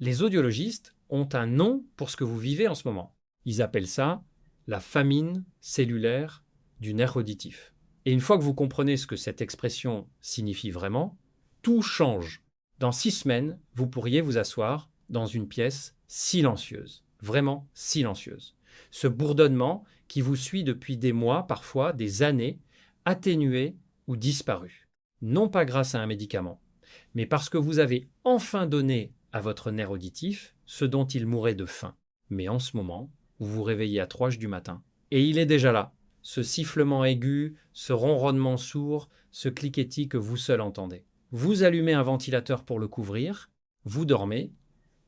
Les audiologistes ont un nom pour ce que vous vivez en ce moment. Ils appellent ça la famine cellulaire du nerf auditif. Et une fois que vous comprenez ce que cette expression signifie vraiment, tout change. Dans 6 semaines, vous pourriez vous asseoir dans une pièce silencieuse, vraiment silencieuse. Ce bourdonnement qui vous suit depuis des mois, parfois des années, atténué ou disparu. Non pas grâce à un médicament, mais parce que vous avez enfin donné à votre nerf auditif ce dont il mourait de faim. Mais en ce moment, vous vous réveillez à 3 heures du matin et il est déjà là. Ce sifflement aigu, ce ronronnement sourd, ce cliquetis que vous seul entendez. Vous allumez un ventilateur pour le couvrir, vous dormez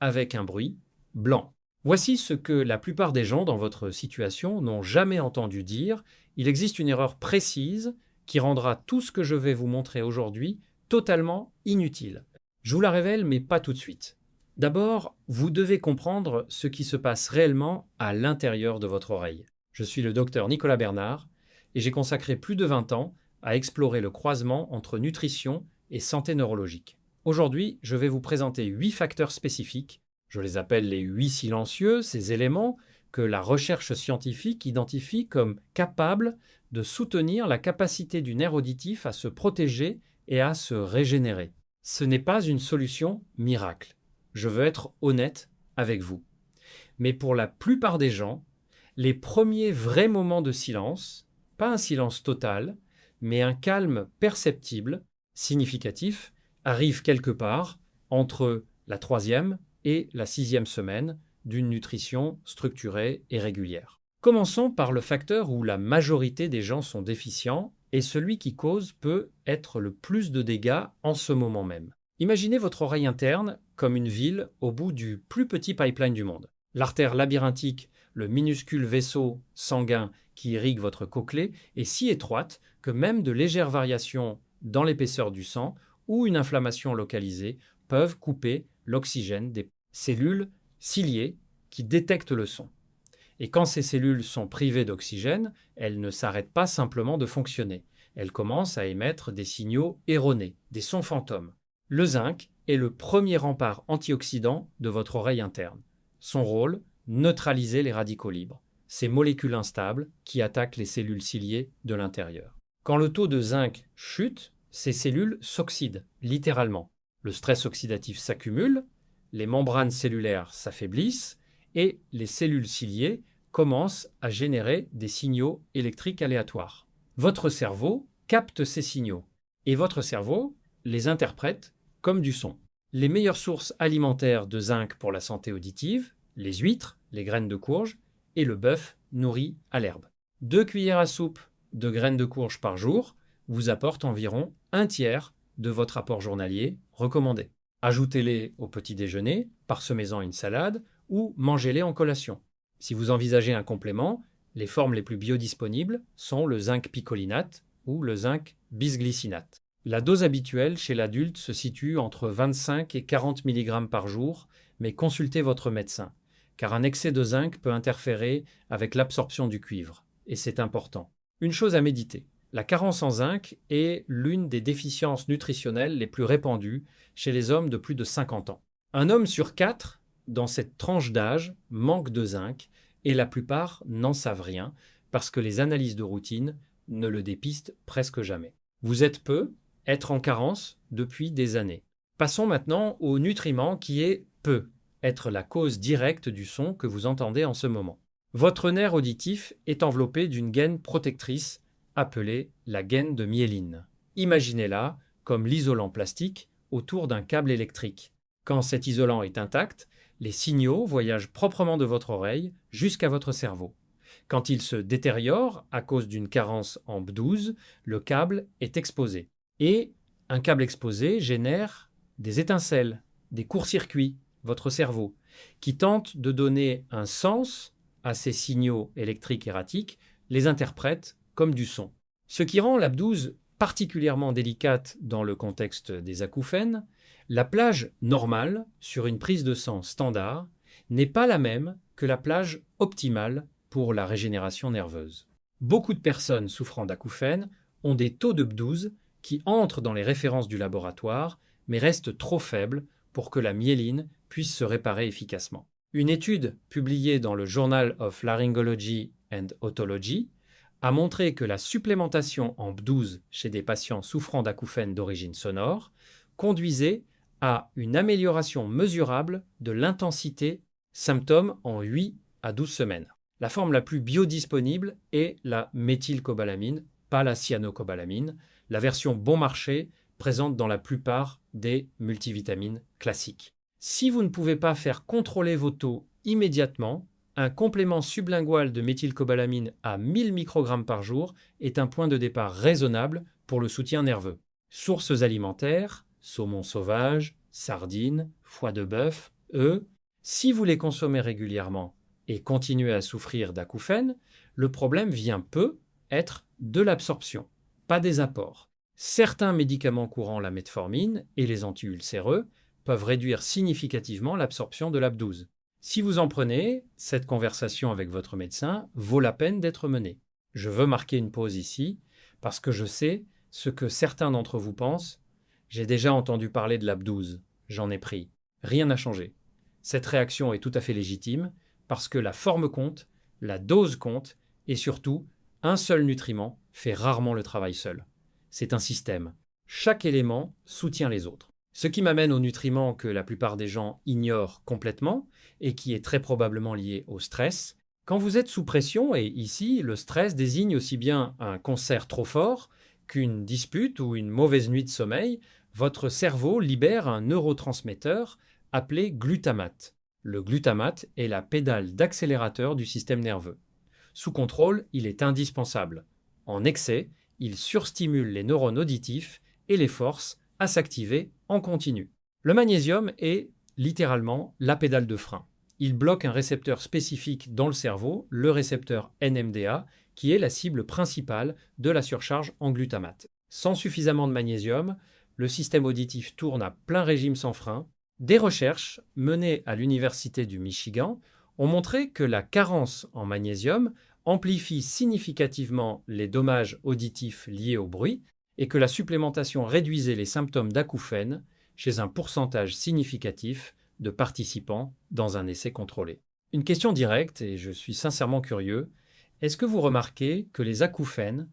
avec un bruit blanc. Voici ce que la plupart des gens dans votre situation n'ont jamais entendu dire. Il existe une erreur précise qui rendra tout ce que je vais vous montrer aujourd'hui totalement inutile. Je vous la révèle, mais pas tout de suite. D'abord, vous devez comprendre ce qui se passe réellement à l'intérieur de votre oreille. Je suis le docteur Nicolas Bernard et j'ai consacré plus de 20 ans à explorer le croisement entre nutrition et santé neurologique. Aujourd'hui, je vais vous présenter 8 facteurs spécifiques. Je les appelle les 8 silencieux, ces éléments que la recherche scientifique identifie comme capables de soutenir la capacité du nerf auditif à se protéger et à se régénérer. Ce n'est pas une solution miracle. Je veux être honnête avec vous. Mais pour la plupart des gens, les premiers vrais moments de silence, pas un silence total, mais un calme perceptible, significatif, arrivent quelque part entre la 3e et la 6e semaine d'une nutrition structurée et régulière. Commençons par le facteur où la majorité des gens sont déficients et celui qui cause peut être le plus de dégâts en ce moment même. Imaginez votre oreille interne comme une ville au bout du plus petit pipeline du monde. L'artère labyrinthique, le minuscule vaisseau sanguin qui irrigue votre cochlée, est si étroite que même de légères variations dans l'épaisseur du sang ou une inflammation localisée peuvent couper l'oxygène des cellules ciliées qui détectent le son. Et quand ces cellules sont privées d'oxygène, elles ne s'arrêtent pas simplement de fonctionner. Elles commencent à émettre des signaux erronés, des sons fantômes. Le zinc est le premier rempart antioxydant de votre oreille interne. Son rôle, neutraliser les radicaux libres, ces molécules instables qui attaquent les cellules ciliées de l'intérieur. Quand le taux de zinc chute, ces cellules s'oxydent, littéralement. Le stress oxydatif s'accumule, les membranes cellulaires s'affaiblissent et les cellules ciliées commencent à générer des signaux électriques aléatoires. Votre cerveau capte ces signaux et votre cerveau les interprète comme du son. Les meilleures sources alimentaires de zinc pour la santé auditive, les huîtres, les graines de courge et le bœuf nourri à l'herbe. 2 cuillères à soupe de graines de courge par jour vous apportent environ un tiers de votre apport journalier recommandé. Ajoutez-les au petit déjeuner, parsemez-en une salade ou mangez-les en collation. Si vous envisagez un complément, les formes les plus biodisponibles sont le zinc picolinate ou le zinc bisglycinate. La dose habituelle chez l'adulte se situe entre 25 et 40 mg par jour, mais consultez votre médecin, car un excès de zinc peut interférer avec l'absorption du cuivre, et c'est important. Une chose à méditer. La carence en zinc est l'une des déficiences nutritionnelles les plus répandues chez les hommes de plus de 50 ans. Un homme sur 4, dans cette tranche d'âge, manque de zinc et la plupart n'en savent rien parce que les analyses de routine ne le dépistent presque jamais. Vous êtes peu, être en carence depuis des années. Passons maintenant au nutriment qui est peu, être la cause directe du son que vous entendez en ce moment. Votre nerf auditif est enveloppé d'une gaine protectrice appelée la gaine de myéline. Imaginez-la comme l'isolant plastique autour d'un câble électrique. Quand cet isolant est intact, les signaux voyagent proprement de votre oreille jusqu'à votre cerveau. Quand il se détériore à cause d'une carence en B12, le câble est exposé. Et un câble exposé génère des étincelles, des courts-circuits, votre cerveau, qui tentent de donner un sens à ces signaux électriques erratiques, les interprètent comme du son. Ce qui rend la B12 particulièrement délicate dans le contexte des acouphènes, la plage normale sur une prise de sang standard n'est pas la même que la plage optimale pour la régénération nerveuse. Beaucoup de personnes souffrant d'acouphènes ont des taux de B12 qui entrent dans les références du laboratoire mais restent trop faibles pour que la myéline puisse se réparer efficacement. Une étude publiée dans le Journal of Laryngology and Otology a montré que la supplémentation en B12 chez des patients souffrant d'acouphènes d'origine sonore conduisait à une amélioration mesurable de l'intensité symptômes en 8 à 12 semaines. La forme la plus biodisponible est la méthylcobalamine, pas la cyanocobalamine, la version bon marché présente dans la plupart des multivitamines classiques. Si vous ne pouvez pas faire contrôler vos taux immédiatement, un complément sublingual de méthylcobalamine à 1000 microgrammes par jour est un point de départ raisonnable pour le soutien nerveux. Sources alimentaires, saumon sauvage, sardines, foie de bœuf, œufs. Si vous les consommez régulièrement et continuez à souffrir d'acouphènes, le problème peut être de l'absorption, pas des apports. Certains médicaments courants, la metformine et les antiulcéreux, peuvent réduire significativement l'absorption de l'AB12. Si vous en prenez, cette conversation avec votre médecin vaut la peine d'être menée. Je veux marquer une pause ici, parce que je sais ce que certains d'entre vous pensent. J'ai déjà entendu parler de l'AB12, j'en ai pris. Rien n'a changé. Cette réaction est tout à fait légitime, parce que la forme compte, la dose compte, et surtout, un seul nutriment fait rarement le travail seul. C'est un système. Chaque élément soutient les autres. Ce qui m'amène aux nutriments que la plupart des gens ignorent complètement et qui est très probablement lié au stress. Quand vous êtes sous pression, et ici le stress désigne aussi bien un concert trop fort qu'une dispute ou une mauvaise nuit de sommeil, votre cerveau libère un neurotransmetteur appelé glutamate. Le glutamate est la pédale d'accélérateur du système nerveux. Sous contrôle, il est indispensable. En excès, il surstimule les neurones auditifs et les force à s'activer en continu. Le magnésium est littéralement la pédale de frein. Il bloque un récepteur spécifique dans le cerveau, le récepteur NMDA, qui est la cible principale de la surcharge en glutamate. Sans suffisamment de magnésium, le système auditif tourne à plein régime sans frein. Des recherches menées à l'Université du Michigan ont montré que la carence en magnésium amplifie significativement les dommages auditifs liés au bruit et que la supplémentation réduisait les symptômes d'acouphènes chez un pourcentage significatif de participants dans un essai contrôlé. Une question directe, et je suis sincèrement curieux, est-ce que vous remarquez que les acouphènes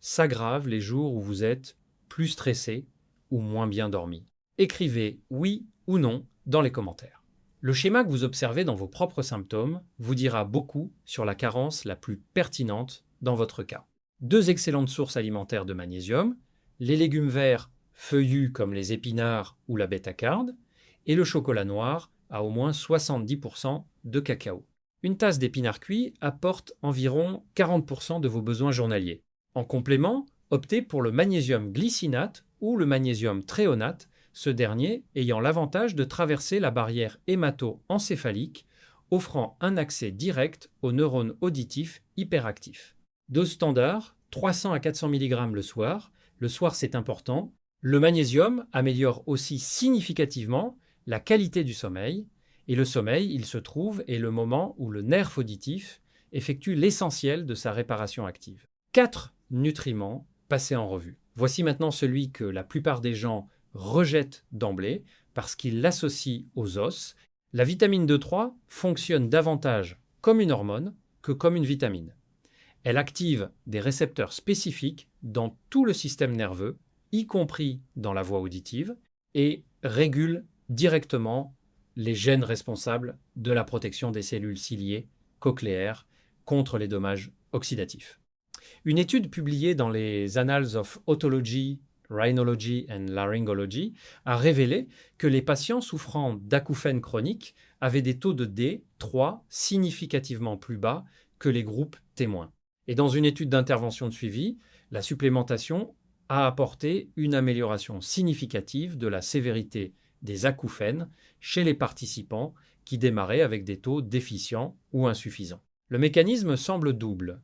s'aggravent les jours où vous êtes plus stressé ou moins bien dormi? Écrivez oui ou non dans les commentaires. Le schéma que vous observez dans vos propres symptômes vous dira beaucoup sur la carence la plus pertinente dans votre cas. 2 excellentes sources alimentaires de magnésium, les légumes verts feuillus comme les épinards ou la bêta-carde, et le chocolat noir à au moins 70% de cacao. Une tasse d'épinards cuits apporte environ 40% de vos besoins journaliers. En complément, optez pour le magnésium glycinate ou le magnésium thréonate, ce dernier ayant l'avantage de traverser la barrière hémato-encéphalique, offrant un accès direct aux neurones auditifs hyperactifs. Dose standard, 300 à 400 mg le soir. Le soir, c'est important. Le magnésium améliore aussi significativement la qualité du sommeil. Et le sommeil, il se trouve, est le moment où le nerf auditif effectue l'essentiel de sa réparation active. 4 nutriments passés en revue. Voici maintenant celui que la plupart des gens rejettent d'emblée parce qu'ils l'associent aux os. La vitamine D3 fonctionne davantage comme une hormone que comme une vitamine. Elle active des récepteurs spécifiques dans tout le système nerveux, y compris dans la voie auditive, et régule directement les gènes responsables de la protection des cellules ciliées cochléaires contre les dommages oxydatifs. Une étude publiée dans les Annals of Otology, Rhinology and Laryngology a révélé que les patients souffrant d'acouphènes chroniques avaient des taux de D3 significativement plus bas que les groupes témoins. Et dans une étude d'intervention de suivi, la supplémentation a apporté une amélioration significative de la sévérité des acouphènes chez les participants qui démarraient avec des taux déficients ou insuffisants. Le mécanisme semble double.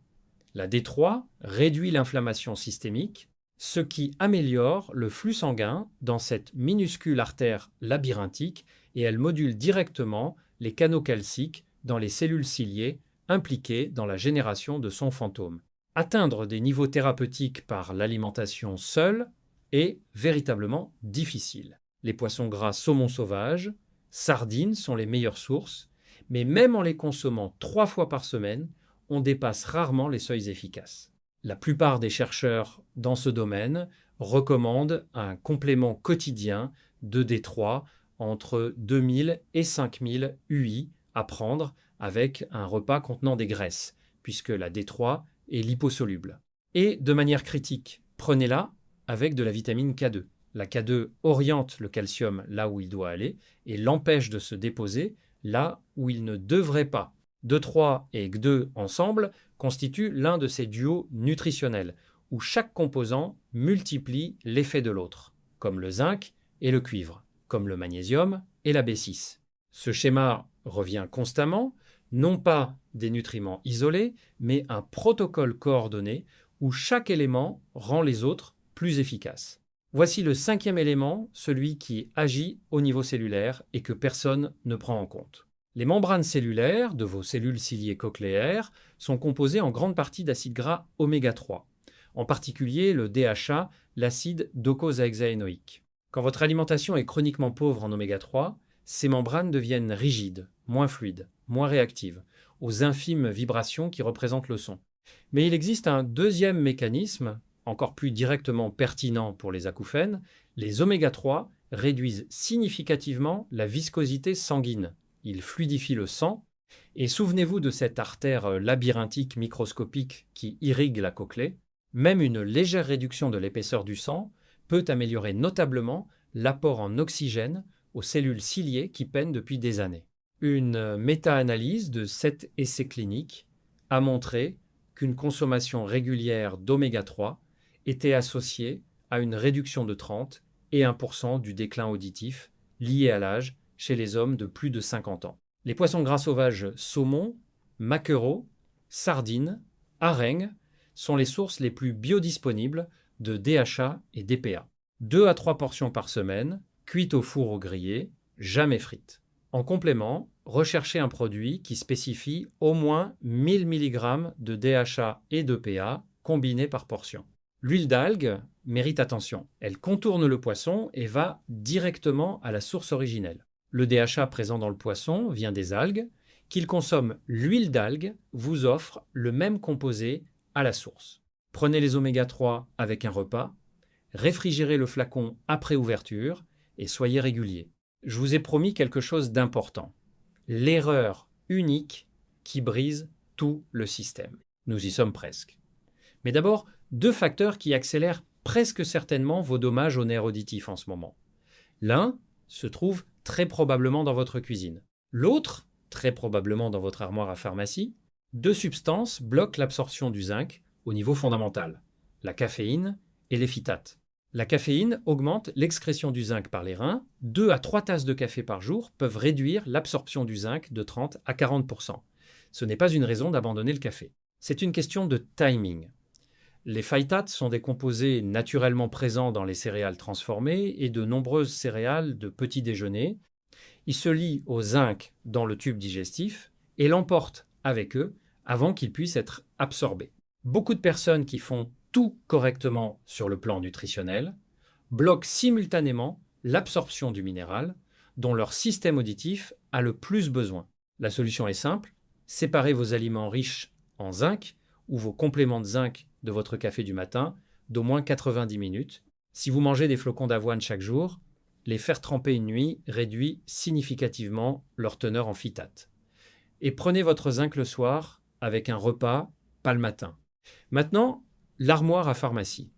La D3 réduit l'inflammation systémique, ce qui améliore le flux sanguin dans cette minuscule artère labyrinthique et elle module directement les canaux calciques dans les cellules ciliées impliquées dans la génération de sons fantômes. Atteindre des niveaux thérapeutiques par l'alimentation seule est véritablement difficile. les poissons gras saumon sauvage, sardines sont les meilleures sources, mais même en les consommant 3 fois par semaine, on dépasse rarement les seuils efficaces. La plupart des chercheurs dans ce domaine recommandent un complément quotidien de D3 entre 2000 et 5000 UI à prendre avec un repas contenant des graisses, puisque la D3 est liposoluble. Et de manière critique, prenez-la avec de la vitamine K2. La K2 oriente le calcium là où il doit aller et l'empêche de se déposer là où il ne devrait pas. D3 et K2 ensemble constituent l'un de ces duos nutritionnels, où chaque composant multiplie l'effet de l'autre, comme le zinc et le cuivre, comme le magnésium et la B6. Ce schéma revient constamment, non pas des nutriments isolés, mais un protocole coordonné où chaque élément rend les autres plus efficaces. Voici le 5e élément, celui qui agit au niveau cellulaire et que personne ne prend en compte. Les membranes cellulaires de vos cellules ciliées cochléaires sont composées en grande partie d'acides gras oméga 3, en particulier le DHA, l'acide docosahexaénoïque. Quand votre alimentation est chroniquement pauvre en oméga 3, ces membranes deviennent rigides, moins fluides, moins réactives, aux infimes vibrations qui représentent le son. Mais il existe un deuxième mécanisme, encore plus directement pertinent pour les acouphènes. Les oméga 3 réduisent significativement la viscosité sanguine. Ils fluidifient le sang. Et souvenez-vous de cette artère labyrinthique microscopique qui irrigue la cochlée. Même une légère réduction de l'épaisseur du sang peut améliorer notablement l'apport en oxygène aux cellules ciliées qui peinent depuis des années. Une méta-analyse de 7 essais cliniques a montré qu'une consommation régulière d'oméga 3 était associée à une réduction de 30 et 1% du déclin auditif lié à l'âge chez les hommes de plus de 50 ans. Les poissons gras sauvages saumon, maquereaux, sardines, harengs sont les sources les plus biodisponibles de DHA et d'EPA. 2 à 3 portions par semaine, cuites au four ou grillées, jamais frites. En complément, recherchez un produit qui spécifie au moins 1000 mg de DHA et d'EPA combinés par portion. L'huile d'algue mérite attention. Elle contourne le poisson et va directement à la source originelle. Le DHA présent dans le poisson vient des algues. Qu'il consomme l'huile d'algue vous offre le même composé à la source. Prenez les oméga 3 avec un repas, réfrigérez le flacon après ouverture et soyez régulier. Je vous ai promis quelque chose d'important. L'erreur unique qui brise tout le système. Nous y sommes presque. Mais d'abord, 2 facteurs qui accélèrent presque certainement vos dommages aux nerfs auditifs en ce moment. L'un se trouve très probablement dans votre cuisine. L'autre, très probablement dans votre armoire à pharmacie. 2 substances bloquent l'absorption du zinc au niveau fondamental, la caféine et les phytates. La caféine augmente l'excrétion du zinc par les reins. 2 à 3 tasses de café par jour peuvent réduire l'absorption du zinc de 30 à 40%. Ce n'est pas une raison d'abandonner le café. C'est une question de timing. Les phytates sont des composés naturellement présents dans les céréales transformées et de nombreuses céréales de petit déjeuner. Ils se lient au zinc dans le tube digestif et l'emportent avec eux avant qu'ils puissent être absorbés. Beaucoup de personnes qui font tout correctement sur le plan nutritionnel bloquent simultanément l'absorption du minéral dont leur système auditif a le plus besoin. La solution est simple, séparez vos aliments riches en zinc ou vos compléments de zinc de votre café du matin d'au moins 90 minutes. Si vous mangez des flocons d'avoine chaque jour, les faire tremper une nuit réduit significativement leur teneur en phytate. Et prenez votre zinc le soir avec un repas, pas le matin. Maintenant, l'armoire à pharmacie.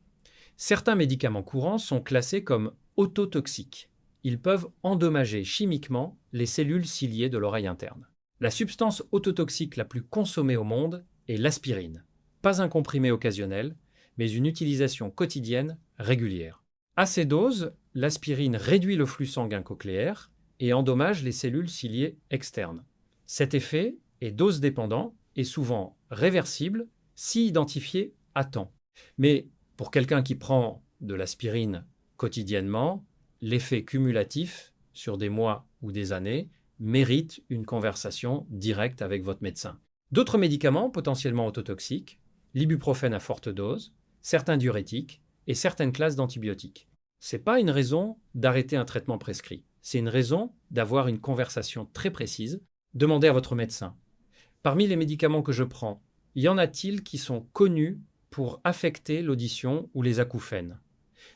Certains médicaments courants sont classés comme ototoxiques. Ils peuvent endommager chimiquement les cellules ciliées de l'oreille interne. La substance ototoxique la plus consommée au monde est l'aspirine. Pas un comprimé occasionnel, mais une utilisation quotidienne régulière. À ces doses, l'aspirine réduit le flux sanguin cochléaire et endommage les cellules ciliées externes. Cet effet est dose dépendant et souvent réversible si identifié à temps. Mais pour quelqu'un qui prend de l'aspirine quotidiennement, l'effet cumulatif sur des mois ou des années mérite une conversation directe avec votre médecin. D'autres médicaments potentiellement ototoxiques, l'ibuprofène à forte dose, certains diurétiques et certaines classes d'antibiotiques. C'est pas une raison d'arrêter un traitement prescrit. C'est une raison d'avoir une conversation très précise. Demandez à votre médecin. Parmi les médicaments que je prends, y en a-t-il qui sont connus pour affecter l'audition ou les acouphènes?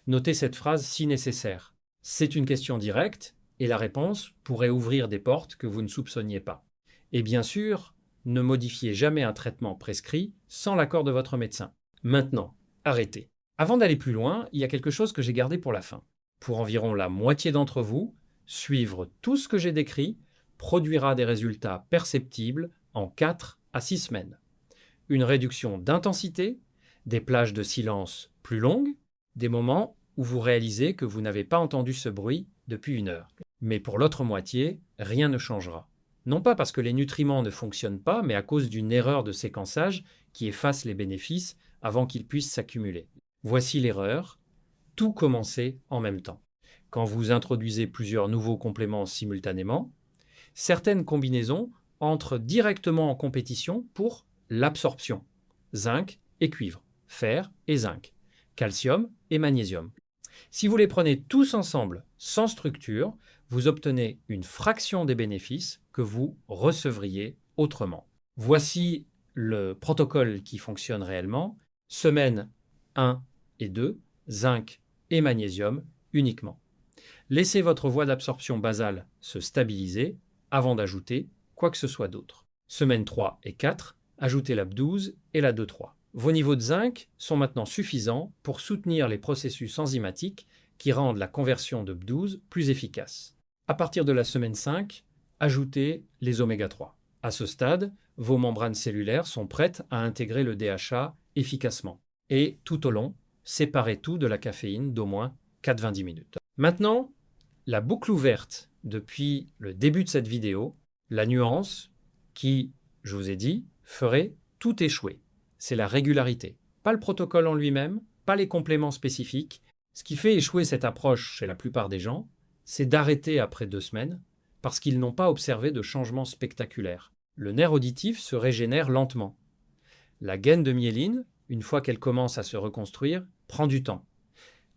Notez cette phrase si nécessaire. C'est une question directe et la réponse pourrait ouvrir des portes que vous ne soupçonniez pas. Et bien sûr, ne modifiez jamais un traitement prescrit sans l'accord de votre médecin. Maintenant, arrêtez. Avant d'aller plus loin, il y a quelque chose que j'ai gardé pour la fin. Pour environ la moitié d'entre vous, suivre tout ce que j'ai décrit produira des résultats perceptibles en 4 à 6 semaines. Une réduction d'intensité, des plages de silence plus longues, des moments où vous réalisez que vous n'avez pas entendu ce bruit depuis 1 heure. Mais pour l'autre moitié, rien ne changera. Non pas parce que les nutriments ne fonctionnent pas, mais à cause d'une erreur de séquençage qui efface les bénéfices avant qu'ils puissent s'accumuler. Voici l'erreur, tout commencer en même temps. Quand vous introduisez plusieurs nouveaux compléments simultanément, certaines combinaisons entrent directement en compétition pour l'absorption. Zinc et cuivre, fer et zinc, calcium et magnésium. Si vous les prenez tous ensemble, sans structure, vous obtenez une fraction des bénéfices que vous recevriez autrement. Voici le protocole qui fonctionne réellement. Semaine 1 et 2, zinc et magnésium uniquement. Laissez votre voie d'absorption basale se stabiliser avant d'ajouter quoi que ce soit d'autre. Semaine 3 et 4, ajoutez la B12 et la D3. Vos niveaux de zinc sont maintenant suffisants pour soutenir les processus enzymatiques qui rendent la conversion de B12 plus efficace. À partir de la semaine 5, ajoutez les oméga 3. À ce stade, vos membranes cellulaires sont prêtes à intégrer le DHA efficacement. Et tout au long, séparez tout de la caféine d'au moins 90 minutes. Maintenant, la boucle ouverte depuis le début de cette vidéo, la nuance qui, je vous ai dit, ferait tout échouer. C'est la régularité. Pas le protocole en lui-même, pas les compléments spécifiques. Ce qui fait échouer cette approche chez la plupart des gens, c'est d'arrêter après 2 semaines parce qu'ils n'ont pas observé de changement spectaculaire. Le nerf auditif se régénère lentement. La gaine de myéline, une fois qu'elle commence à se reconstruire, prend du temps.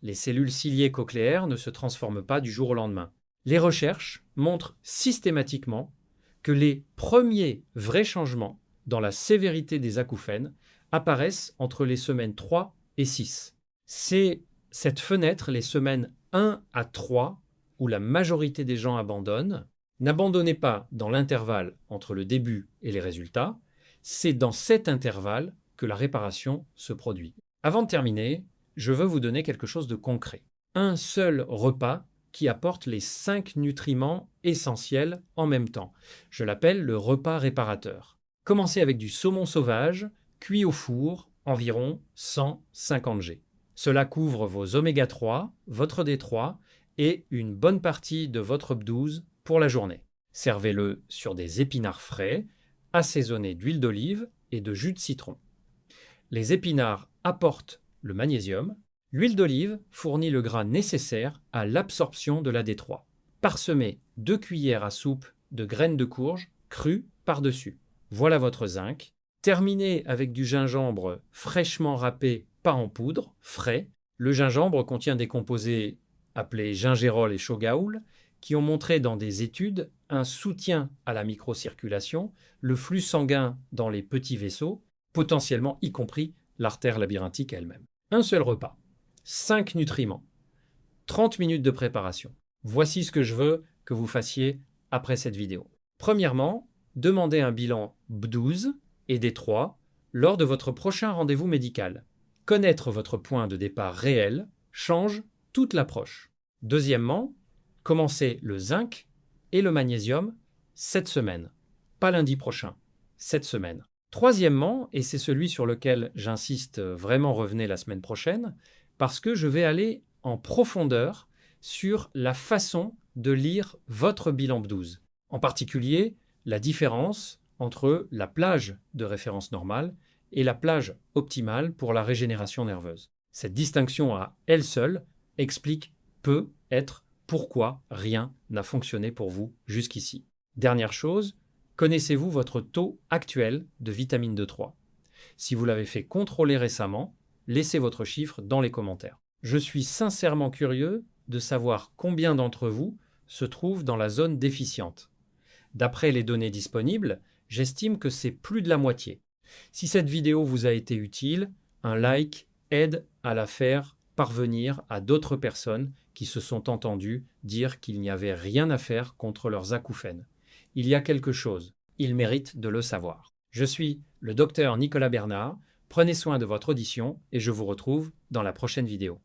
Les cellules ciliées cochléaires ne se transforment pas du jour au lendemain. Les recherches montrent systématiquement que les premiers vrais changements dans la sévérité des acouphènes apparaissent entre les semaines 3 et 6. C'est cette fenêtre, les semaines 1 à 3, où la majorité des gens abandonnent. N'abandonnez pas dans l'intervalle entre le début et les résultats. C'est dans cet intervalle que la réparation se produit. Avant de terminer, je veux vous donner quelque chose de concret. Un seul repas qui apporte les 5 nutriments essentiels en même temps. Je l'appelle le repas réparateur. Commencez avec du saumon sauvage, cuit au four, environ 150 G. Cela couvre vos oméga 3, votre D3 et une bonne partie de votre B12 pour la journée. Servez-le sur des épinards frais, assaisonnés d'huile d'olive et de jus de citron. Les épinards apportent le magnésium. L'huile d'olive fournit le gras nécessaire à l'absorption de la D3. Parsemez 2 cuillères à soupe de graines de courge crues par-dessus. Voilà votre zinc. Terminez avec du gingembre fraîchement râpé, pas en poudre, frais. Le gingembre contient des composés appelés gingérol et shogaol qui ont montré dans des études un soutien à la microcirculation, le flux sanguin dans les petits vaisseaux, potentiellement y compris l'artère labyrinthique elle-même. Un seul repas, 5 nutriments, 30 minutes de préparation. Voici ce que je veux que vous fassiez après cette vidéo. Premièrement, demandez un bilan B12 et D3 lors de votre prochain rendez-vous médical. Connaître votre point de départ réel change toute l'approche. Deuxièmement, commencez le zinc et le magnésium cette semaine, pas lundi prochain, cette semaine. Troisièmement, et c'est celui sur lequel j'insiste vraiment, revenez la semaine prochaine, parce que je vais aller en profondeur sur la façon de lire votre bilan B12. En particulier, la différence entre la plage de référence normale et la plage optimale pour la régénération nerveuse. Cette distinction à elle seule explique peut-être pourquoi rien n'a fonctionné pour vous jusqu'ici. Dernière chose, connaissez-vous votre taux actuel de vitamine D3 ? Si vous l'avez fait contrôler récemment, laissez votre chiffre dans les commentaires. Je suis sincèrement curieux de savoir combien d'entre vous se trouvent dans la zone déficiente. D'après les données disponibles, j'estime que c'est plus de la moitié. Si cette vidéo vous a été utile, un like aide à la faire parvenir à d'autres personnes qui se sont entendues dire qu'il n'y avait rien à faire contre leurs acouphènes. Il y a quelque chose. Ils méritent de le savoir. Je suis le docteur Nicolas Bernard. Prenez soin de votre audition et je vous retrouve dans la prochaine vidéo.